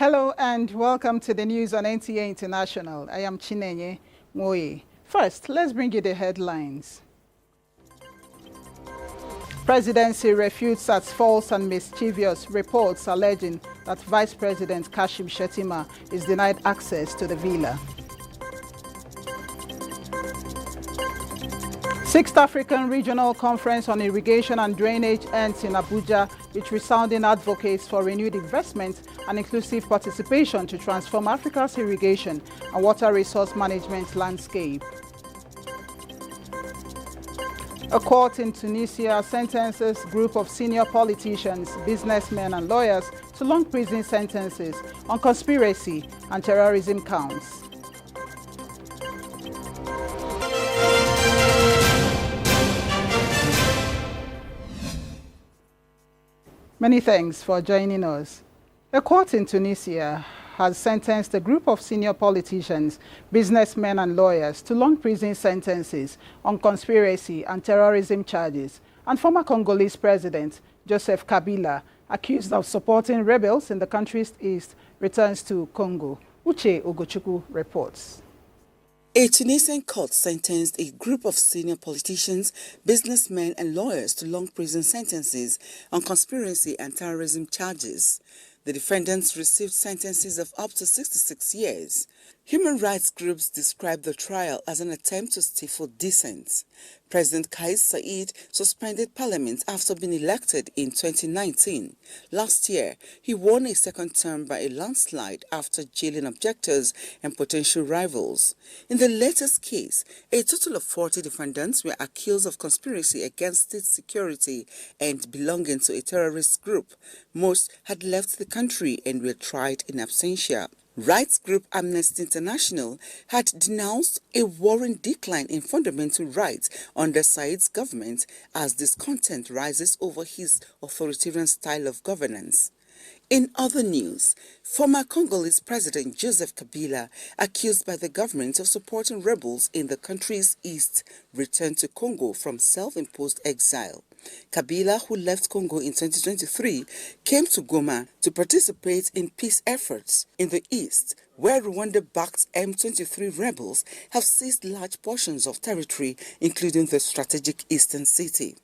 Hello and welcome to the news on NTA International. I am Chinenye Moye. First, let's bring you the headlines. Presidency refutes as false and mischievous reports alleging that Vice President Kashim Shettima is denied access to the villa. Sixth African Regional Conference on Irrigation and Drainage ends in Abuja, with resounding advocates for renewed investment and inclusive participation to transform Africa's irrigation and water resource management landscape. A court in Tunisia sentences group of senior politicians, businessmen and lawyers to long prison sentences on conspiracy and terrorism counts. Many thanks for joining us. A court in Tunisia has sentenced a group of senior politicians, businessmen and lawyers to long prison sentences on conspiracy and terrorism charges, and former Congolese President Joseph Kabila, accused of supporting rebels in the country's east, returns to Congo. Uche Ogochukwu reports. A Tunisian court sentenced a group of senior politicians, businessmen and lawyers to long prison sentences on conspiracy and terrorism charges. The defendants received sentences of up to 66 years. Human rights groups described the trial as an attempt to stifle dissent. President Kais Saied suspended parliament after being elected in 2019. Last year, he won a second term by a landslide after jailing objectors and potential rivals. In the latest case, a total of 40 defendants were accused of conspiracy against state security and belonging to a terrorist group. Most had left the country and were tried in absentia. Rights group Amnesty International had denounced a worrying decline in fundamental rights under Said's government as discontent rises over his authoritarian style of governance. In other news, former Congolese President Joseph Kabila, accused by the government of supporting rebels in the country's east, returned to Congo from self-imposed exile. Kabila, who left Congo in 2023, came to Goma to participate in peace efforts in the east, where Rwanda-backed M23 rebels have seized large portions of territory, including the strategic eastern city.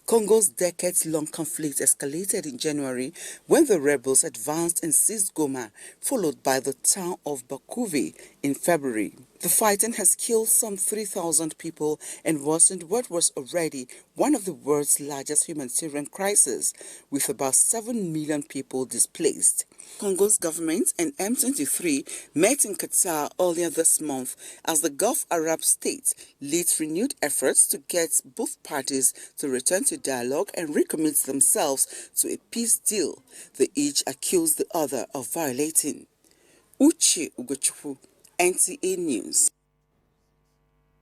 Congo's decades-long conflict escalated in January when the rebels advanced and seized Goma, followed by the town of Bakuvi in February. The fighting has killed some 3,000 people and worsened what was already one of the world's largest humanitarian crises, with about 7 million people displaced. Congo's government and M23 met in Qatar earlier this month as the Gulf Arab states leads renewed efforts to get both parties to return to dialogue and recommit themselves to a peace deal they each accused the other of violating. Uche Ugochukwu, NTA News.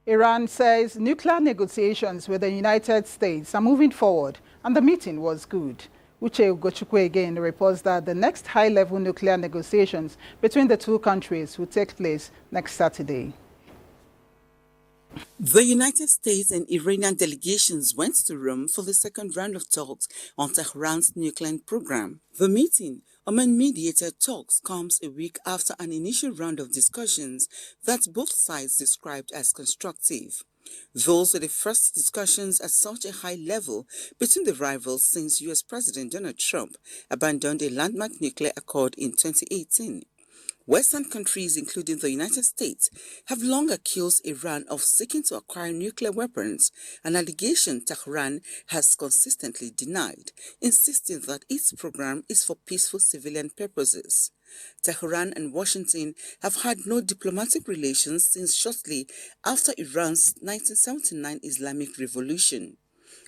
Iran says nuclear negotiations with the United States are moving forward and the meeting was good. Uche Ugochukwu again reports that the next high-level nuclear negotiations between the two countries will take place next Saturday. The United States and Iranian delegations went to Rome for the second round of talks on Tehran's nuclear program. The meeting, among mediated talks, comes a week after an initial round of discussions that both sides described as constructive. Those were the first discussions at such a high level between the rivals since U.S. President Donald Trump abandoned a landmark nuclear accord in 2018. Western countries, including the United States, have long accused Iran of seeking to acquire nuclear weapons, an allegation Tehran has consistently denied, insisting that its program is for peaceful civilian purposes. Tehran and Washington have had no diplomatic relations since shortly after Iran's 1979 Islamic Revolution.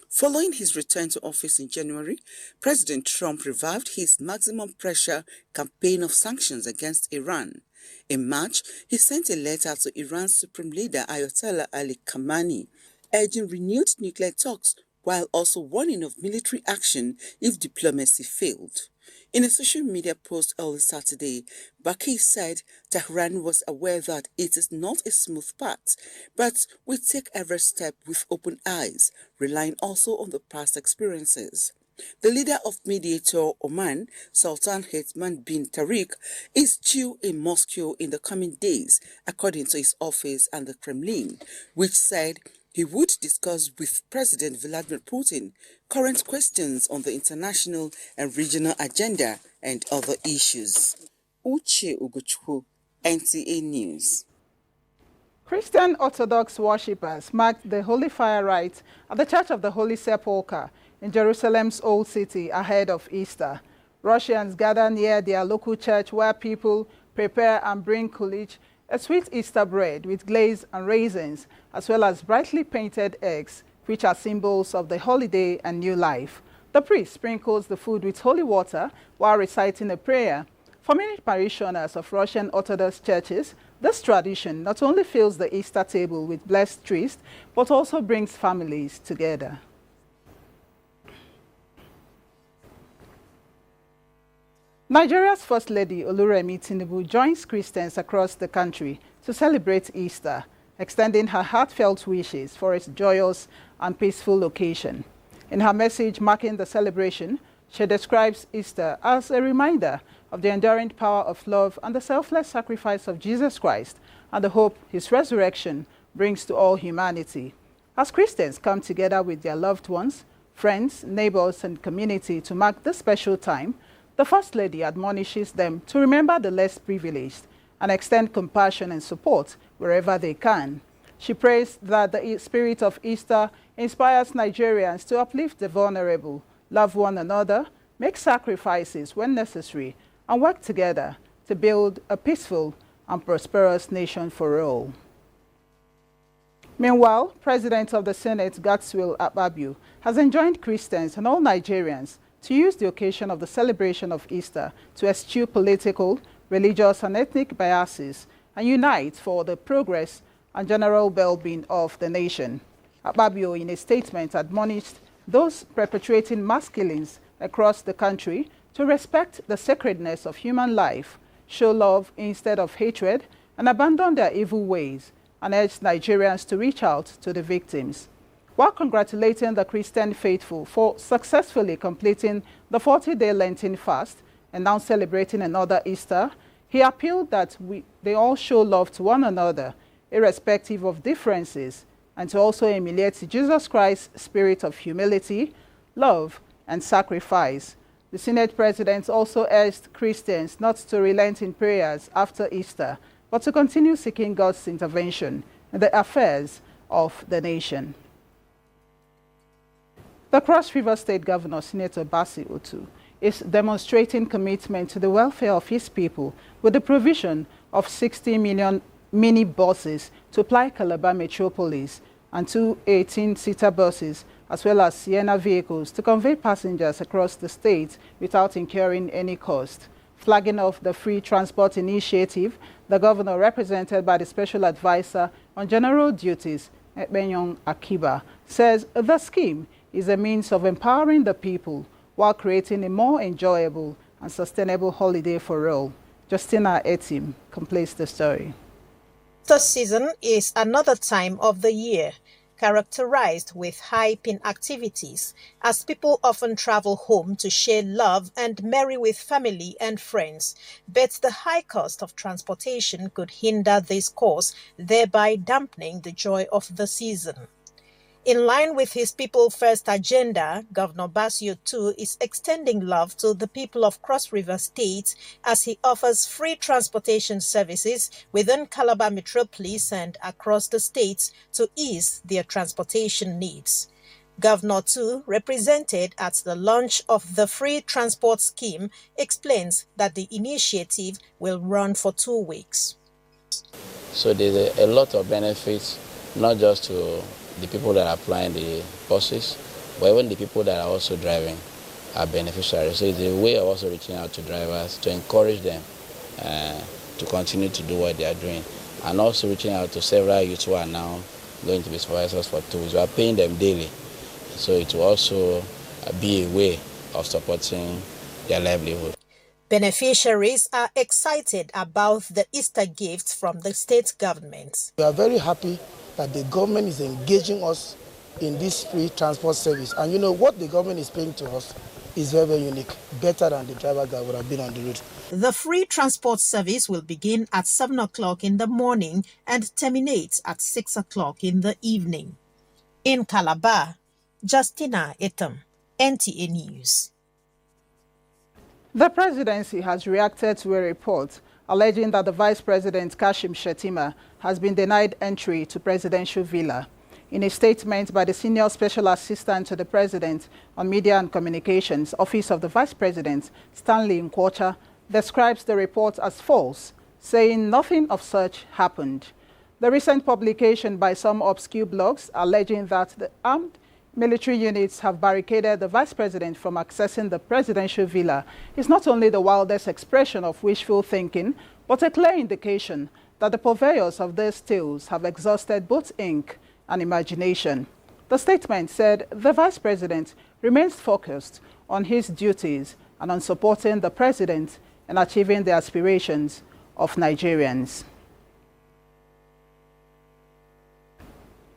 Following his return to office in January, President Trump revived his maximum pressure campaign of sanctions against Iran. In March, he sent a letter to Iran's supreme leader Ayatollah Ali Khamenei, urging renewed nuclear talks while also warning of military action if diplomacy failed. In a social media post early Saturday, Baki said Tehran was aware that it is not a smooth path, but we take every step with open eyes, relying also on the past experiences. The leader of mediator Oman, Sultan Hetman bin Tariq, is due in Moscow in the coming days, according to his office and the Kremlin, which said he would discuss with President Vladimir Putin current questions on the international and regional agenda and other issues. Uche Ugochukwu, NTA News. Christian Orthodox worshippers marked the Holy Fire rite at the Church of the Holy Sepulchre in Jerusalem's Old City ahead of Easter. Russians gather near their local church where people prepare and bring kulich, a sweet Easter bread with glaze and raisins, as well as brightly painted eggs, which are symbols of the holiday and new life. The priest sprinkles the food with holy water while reciting a prayer. For many parishioners of Russian Orthodox churches, this tradition not only fills the Easter table with blessed treats, but also brings families together. Nigeria's First Lady Oluremi Tinubu joins Christians across the country to celebrate Easter, extending her heartfelt wishes for its joyous and peaceful occasion. In her message marking the celebration, she describes Easter as a reminder of the enduring power of love and the selfless sacrifice of Jesus Christ and the hope his resurrection brings to all humanity. As Christians come together with their loved ones, friends, neighbors, and community to mark this special time, the First Lady admonishes them to remember the less privileged and extend compassion and support wherever they can. She prays that the spirit of Easter inspires Nigerians to uplift the vulnerable, love one another, make sacrifices when necessary, and work together to build a peaceful and prosperous nation for all. Meanwhile, President of the Senate, Godswill Akpabio, has enjoined Christians and all Nigerians to use the occasion of the celebration of Easter to eschew political, religious, and ethnic biases and unite for the progress and general well-being of the nation. Akpabio, in a statement, admonished those perpetrating mass killings across the country to respect the sacredness of human life, show love instead of hatred, and abandon their evil ways, and urged Nigerians to reach out to the victims. While congratulating the Christian faithful for successfully completing the 40-day Lenten fast and now celebrating another Easter, he appealed that they all show love to one another, irrespective of differences, and to also emulate Jesus Christ's spirit of humility, love, and sacrifice. The Senate President also urged Christians not to relent in prayers after Easter, but to continue seeking God's intervention in the affairs of the nation. The Cross River State Governor, Senator Basi Otu, is demonstrating commitment to the welfare of his people with the provision of 60 million mini-buses to ply Calabar Metropolis and 2 18-seater buses, as well as Sienna vehicles to convey passengers across the state without incurring any cost. Flagging off the free transport initiative, the governor, represented by the Special Advisor on General Duties, Ekpenyong Akiba, says the scheme is a means of empowering the people while creating a more enjoyable and sustainable holiday for all. Justina Etim completes the story. The season is another time of the year characterized with high-pin activities, as people often travel home to share love and merry with family and friends. But the high cost of transportation could hinder this course, thereby dampening the joy of the season. In line with his People First agenda, Governor Basi Otu is extending love to the people of Cross River State as he offers free transportation services within Calabar Metropolis and across the states to ease their transportation needs. Governor Otu, represented at the launch of the free transport scheme, explains that the initiative will run for 2 weeks. So there's a lot of benefits, not just to the people that are applying the buses, but even the people that are also driving are beneficiaries. So it's a way of also reaching out to drivers to encourage them to continue to do what they are doing, and also reaching out to several youths who are now going to be supervisors for 2 weeks. We are paying them daily, so it will also be a way of supporting their livelihood. Beneficiaries are excited about the Easter gifts from the state government. We are very happy that the government is engaging us in this free transport service. And you know what the government is paying to us is very, very unique, better than the drivers that would have been on the road. The free transport service will begin at 7 o'clock in the morning and terminate at 6 o'clock in the evening. In Calabar, Justina Etam, NTA News. The presidency has reacted to a report alleging that the Vice President Kashim Shettima has been denied entry to presidential villa. In a statement by the Senior Special Assistant to the President on Media and Communications, Office of the Vice President, Stanley Nkwocha, describes the report as false, saying nothing of such happened. The recent publication by some obscure blogs alleging that the armed military units have barricaded the Vice President from accessing the presidential villa is not only the wildest expression of wishful thinking, but a clear indication that the purveyors of these tales have exhausted both ink and imagination. The statement said the Vice President remains focused on his duties and on supporting the President in achieving the aspirations of Nigerians.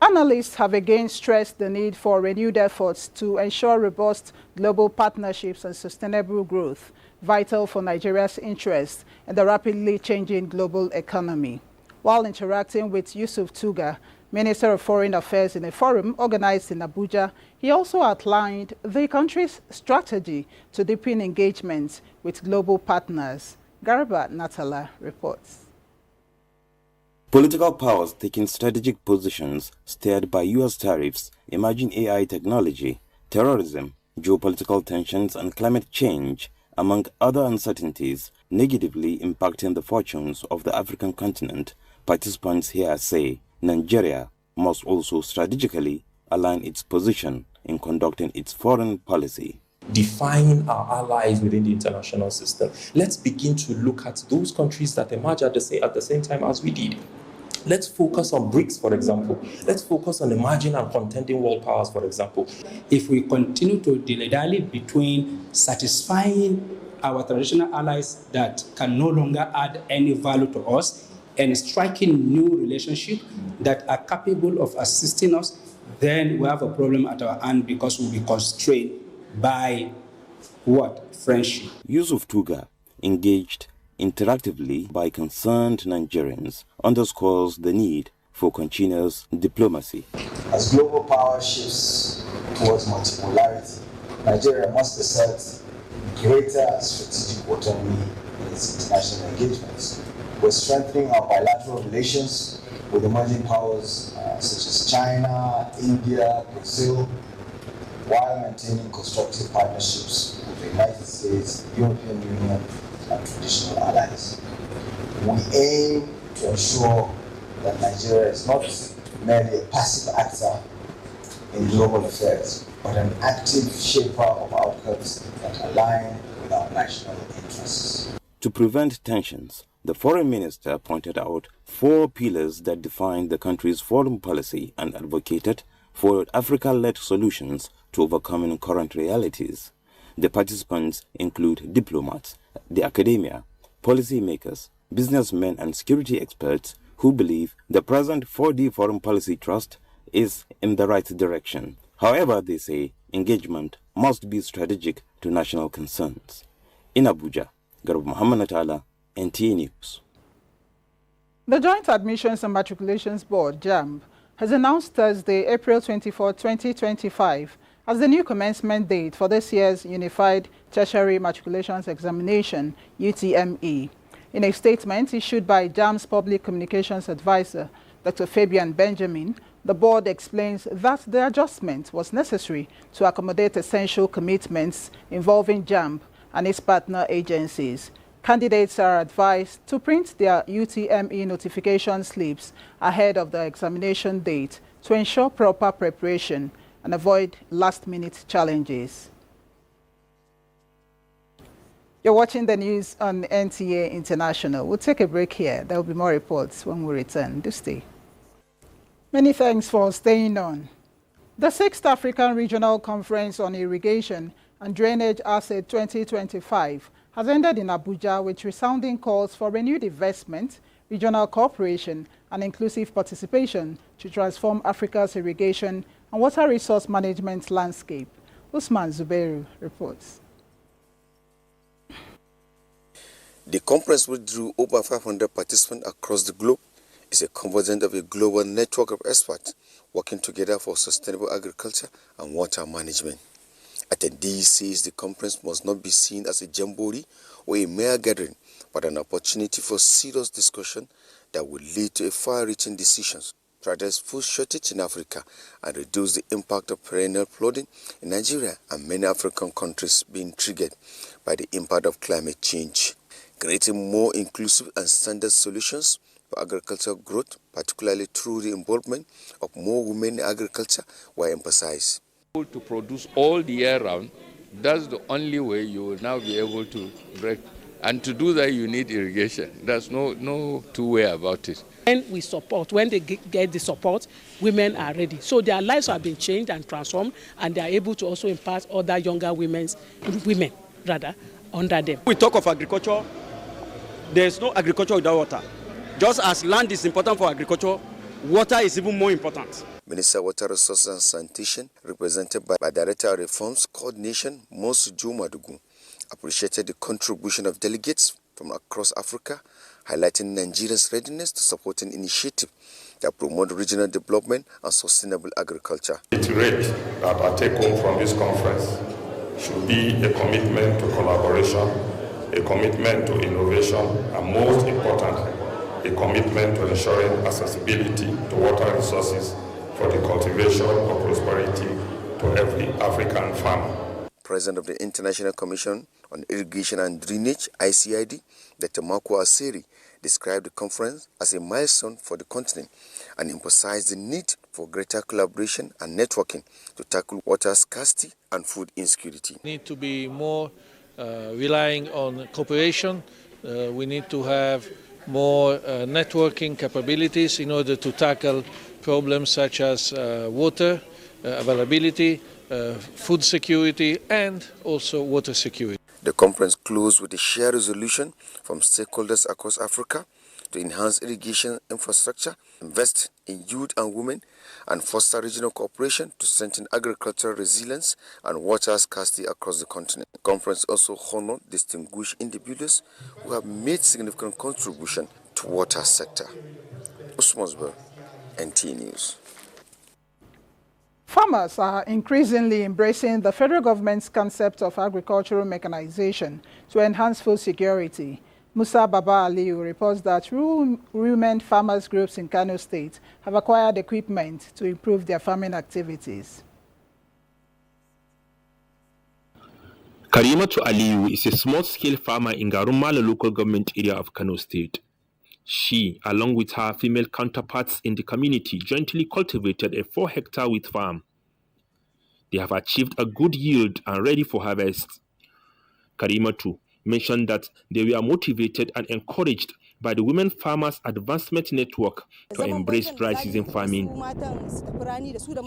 Analysts have again stressed the need for renewed efforts to ensure robust global partnerships and sustainable growth, vital for Nigeria's interests in the rapidly changing global economy. While interacting with Yusuf Tuga, Minister of Foreign Affairs, in a forum organized in Abuja, he also outlined the country's strategy to deepen engagement with global partners. Garba Natala reports. Political powers taking strategic positions steered by U.S. tariffs, emerging AI technology, terrorism, geopolitical tensions and climate change, among other uncertainties, negatively impacting the fortunes of the African continent. Participants here say Nigeria must also strategically align its position in conducting its foreign policy. Define our allies within the international system. Let's begin to look at those countries that emerge at the same time as we did. Let's focus on BRICS, for example. Let's focus on emerging and contending world powers, for example. If we continue to dilly-dally between satisfying our traditional allies that can no longer add any value to us and striking new relationships that are capable of assisting us, then we have a problem at our hand because we'll be constrained by what? Friendship. Yusuf Tuga, engaged interactively by concerned Nigerians, underscores the need for continuous diplomacy. As global power shifts towards multipolarity, Nigeria must assert greater strategic autonomy in its international engagements. We're strengthening our bilateral relations with emerging powers such as China, India, Brazil, while maintaining constructive partnerships with the United States, the European Union, and traditional allies. We aim to ensure that Nigeria is not merely a passive actor in global affairs, but an active shaper of outcomes that align with our national interests. To prevent tensions, the foreign minister pointed out 4 pillars that define the country's foreign policy and advocated for Africa-led solutions to overcoming current realities. The participants include diplomats, the academia, policymakers, businessmen and security experts who believe the present 4D foreign policy thrust is in the right direction. However, they say engagement must be strategic to national concerns. In Abuja, Garba Muhammad Natala, NTA News. The Joint Admissions and Matriculations Board, JAMB, has announced Thursday, April 24, 2025, as the new commencement date for this year's Unified Tertiary Matriculations Examination, UTME. In a statement issued by JAMB's Public Communications Advisor, Dr. Fabian Benjamin, the board explains that the adjustment was necessary to accommodate essential commitments involving JAMB and its partner agencies. Candidates are advised to print their UTME notification slips ahead of the examination date to ensure proper preparation and avoid last-minute challenges. You're watching the news on NTA International. We'll take a break here. There will be more reports when we return. Do stay. Many thanks for staying on. The 6th African Regional Conference on Irrigation and Drainage Asset 2025 has ended in Abuja with resounding calls for renewed investment, regional cooperation, and inclusive participation to transform Africa's irrigation and water resource management landscape. Usman Zubeiru reports. The conference, which drew over 500 participants across the globe, is a convergence of a global network of experts working together for sustainable agriculture and water management. Attendees says the conference must not be seen as a jamboree or a mere gathering, but an opportunity for serious discussion that will lead to far-reaching decisions to address food shortage in Africa and reduce the impact of perennial flooding in Nigeria and many African countries being triggered by the impact of climate change. Creating more inclusive and standard solutions for agricultural growth, particularly through the involvement of more women in agriculture, were emphasized. To produce all the year round, that's the only way you will now be able to break. And to do that, you need irrigation. There's no two way about it. When we support, when they get the support, women are ready. So their lives have been changed and transformed, and they are able to also impart other younger women under them. We talk of agriculture, there's no agriculture without water. Just as land is important for agriculture, water is even more important. Minister of Water Resources and Sanitation, represented by Director of Reforms Coordination, Mosu Madugu, appreciated the contribution of delegates from across Africa, highlighting Nigeria's readiness to support an initiative that promote regional development and sustainable agriculture. Reiterate that our take-home from this conference should be a commitment to collaboration, a commitment to innovation, and most importantly, a commitment to ensuring accessibility to water resources for the cultivation of prosperity to every African farmer. President of the International Commission on Irrigation and Drainage, ICID, Dr. Marco Aseri, described the conference as a milestone for the continent and emphasized the need for greater collaboration and networking to tackle water scarcity and food insecurity. We need to be more relying on cooperation. We need to have more networking capabilities in order to tackle problems such as water availability, food security, and also water security. The conference closed with a shared resolution from stakeholders across Africa to enhance irrigation infrastructure, invest in youth and women, and foster regional cooperation to strengthen agricultural resilience and water scarcity across the continent. The conference also honored distinguished individuals who have made significant contribution to the water sector. Usman Zubeiru, NTA News. Farmers are increasingly embracing the federal government's concept of agricultural mechanization to enhance food security. Musa Baba Aliyu reports that rural women farmers groups in Kano State have acquired equipment to improve their farming activities. Karimatu Aliyu is a small-scale farmer in Garumala local government area of Kano State. She, along with her female counterparts in the community, jointly cultivated a 4-hectare wheat farm. They have achieved a good yield and ready for harvest. Karimatu mentioned that they were motivated and encouraged by the Women Farmers Advancement Network to embrace dry season farming.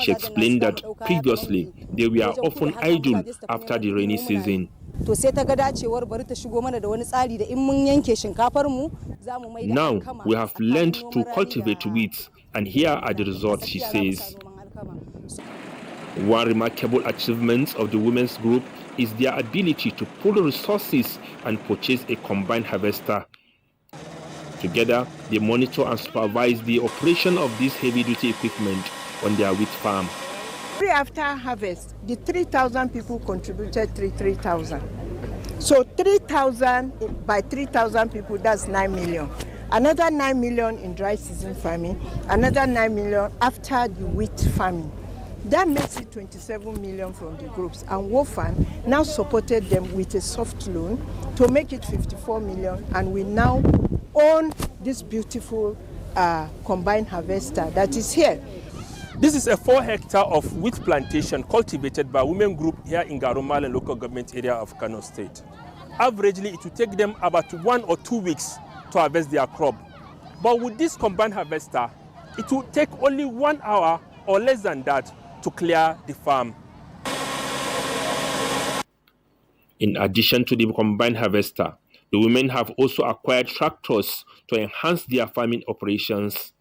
She explained that previously they were often idle after the rainy season. Now we have learned to cultivate wheat, and here are the results, she says. One remarkable achievement of the women's group is their ability to pool resources and purchase a combined harvester. Together, they monitor and supervise the operation of this heavy-duty equipment on their wheat farm. After harvest, the 3,000 people contributed 3,000. So 3,000 by 3,000 people, that's 9 million. Another 9 million in dry season farming, another 9 million after the wheat farming. That makes it 27 million from the groups. And WOFAN now supported them with a soft loan to make it 54 million. And we now own this beautiful combined harvester that is here. This is a 4-hectare of wheat plantation cultivated by women group here in Garumala local government area of Kano State. Averagely, it will take them about 1 or 2 weeks to harvest their crop. But with this combined harvester, it will take only 1 hour or less than that to clear the farm. In addition to the combined harvester, the women have also acquired tractors to enhance their farming operations.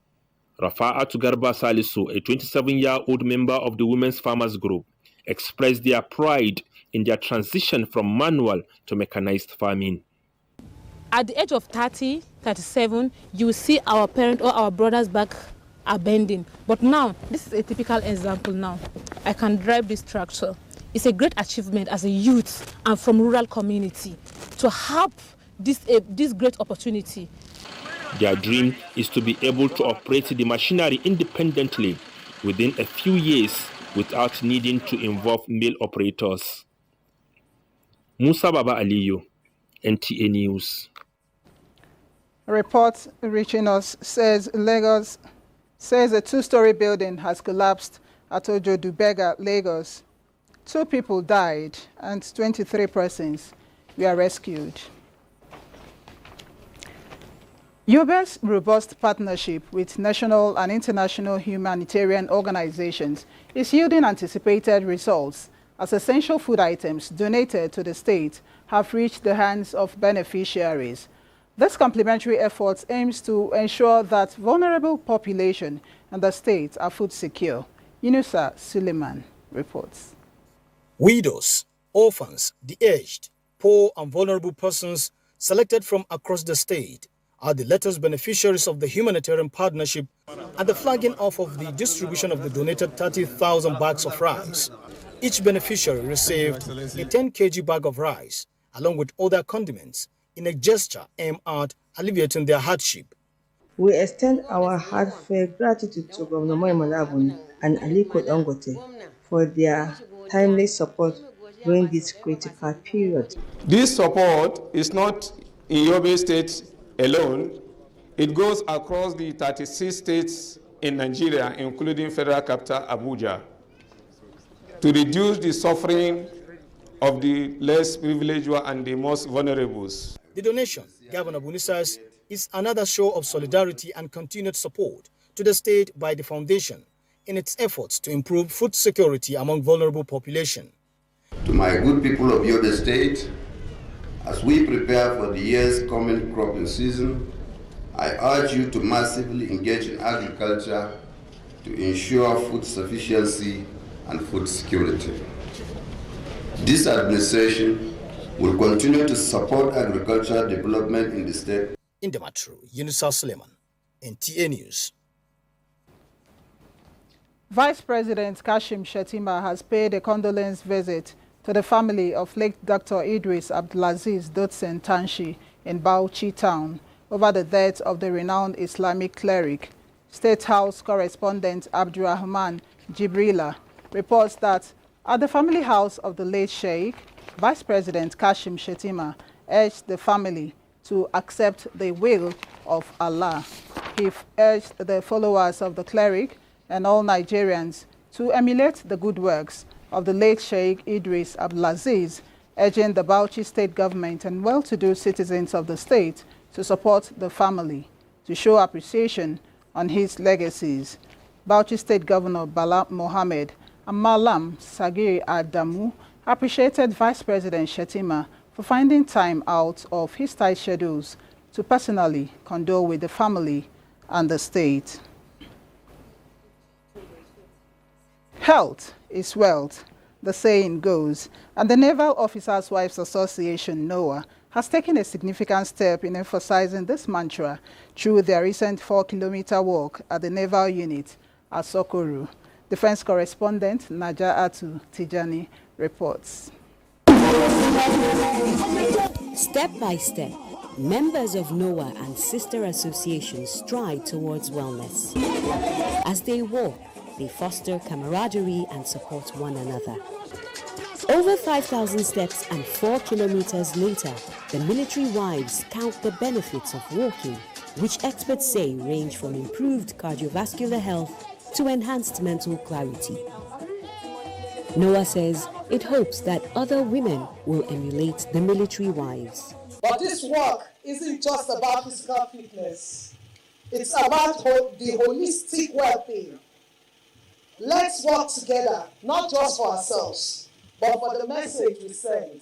Rafa'atu Garba Salisu, a 27-year-old member of the Women's Farmers Group, expressed their pride in their transition from manual to mechanized farming. At the age of 30, 37, you see our parents or our brothers back are bending. But now, this is a typical example now. I can drive this tractor. It's a great achievement as a youth and from rural community to have this great opportunity. Their dream is to be able to operate the machinery independently within a few years without needing to involve male operators. Musa Baba Aliyu, NTA News. A report reaching us says Lagos says a two-story building has collapsed at Ojo-Dubega, Lagos. 2 people died and 23 persons were rescued. Yoruba's robust partnership with national and international humanitarian organizations is yielding anticipated results as essential food items donated to the state have reached the hands of beneficiaries. This complementary effort aims to ensure that vulnerable population in the state are food secure. Yunusa Suleiman reports. Widows, orphans, the aged, poor and vulnerable persons selected from across the state are the latest beneficiaries of the humanitarian partnership at the flagging off of the distribution of the donated 30,000 bags of rice. Each beneficiary received a 10 kg bag of rice along with other condiments in a gesture aimed at alleviating their hardship. We extend our heartfelt gratitude to Governor Moimola Abuni and Aliko Dangote for their timely support during this critical period. This support is not in Yobe State alone. It goes across the 36 states in Nigeria, including federal capital Abuja, to reduce the suffering of the less privileged and the most vulnerable. The donation, Governor Abuni says, is another show of solidarity and continued support to the state by the foundation in its efforts to improve food security among vulnerable population. To my good people of Yobe State, as we prepare for the year's coming cropping season, I urge you to massively engage in agriculture to ensure food sufficiency and food security. This administration will continue to support agricultural development in the state. In the metro, Yunusa Suleiman, NTA News. Vice President Kashim Shettima has paid a condolence visit to the family of late Dr. Idris Abdulaziz Dotsen Tanshi in Bauchi town over the death of the renowned Islamic cleric. State House correspondent Abdurrahman Jibrila reports that at the family house of the late Sheikh, Vice President Kashim Shettima urged the family to accept the will of Allah. He urged the followers of the cleric and all Nigerians to emulate the good works of the late Sheikh Idris Abdulaziz, urging the Bauchi state government and well-to-do citizens of the state to support the family, to show appreciation on his legacies. Bauchi State Governor Bala Mohammed and Malam Sagiri Adamu appreciated Vice President Shettima for finding time out of his tight schedules to personally condole with the family and the state. Health is wealth, the saying goes, and the Naval Officers' Wives Association, NOAA, has taken a significant step in emphasizing this mantra through their recent 4-kilometer walk at the Naval Unit at Sokoru. Defense correspondent Naja'atu Tijani reports. Step by step, members of NOAA and sister associations stride towards wellness. As they walk, they foster camaraderie and support one another. Over 5,000 steps and 4 kilometers later, the military wives count the benefits of walking, which experts say range from improved cardiovascular health to enhanced mental clarity. NOAA says it hopes that other women will emulate the military wives. But this work isn't just about physical fitness. It's about the holistic well-being. Let's work together, not just for ourselves, but for the message we send.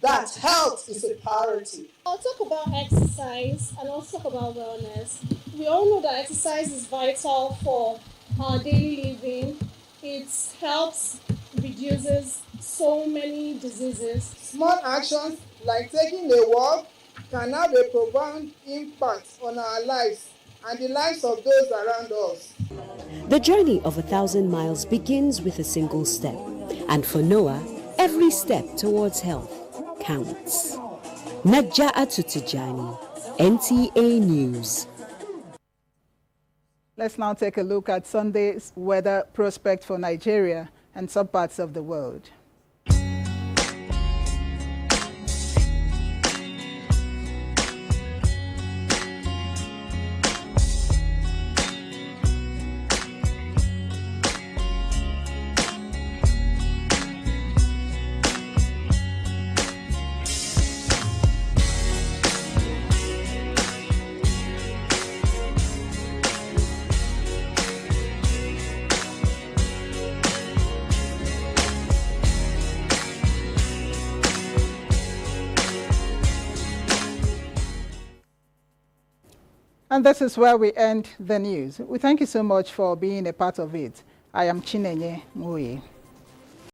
that health is a priority. I'll talk about exercise and also talk about wellness. We all know that exercise is vital for our daily living. It helps, reduces so many diseases. Small actions like taking a walk can have a profound impact on our lives and the lives of those around us. The journey of 1,000 miles begins with a single step. And for Noah, every step towards health counts. Naja'atu Tijani, NTA News. Let's now take a look at Sunday's weather prospect for Nigeria and some parts of the world. And this is where we end the news. We thank you so much for being a part of it. I am Chinenye Muyi.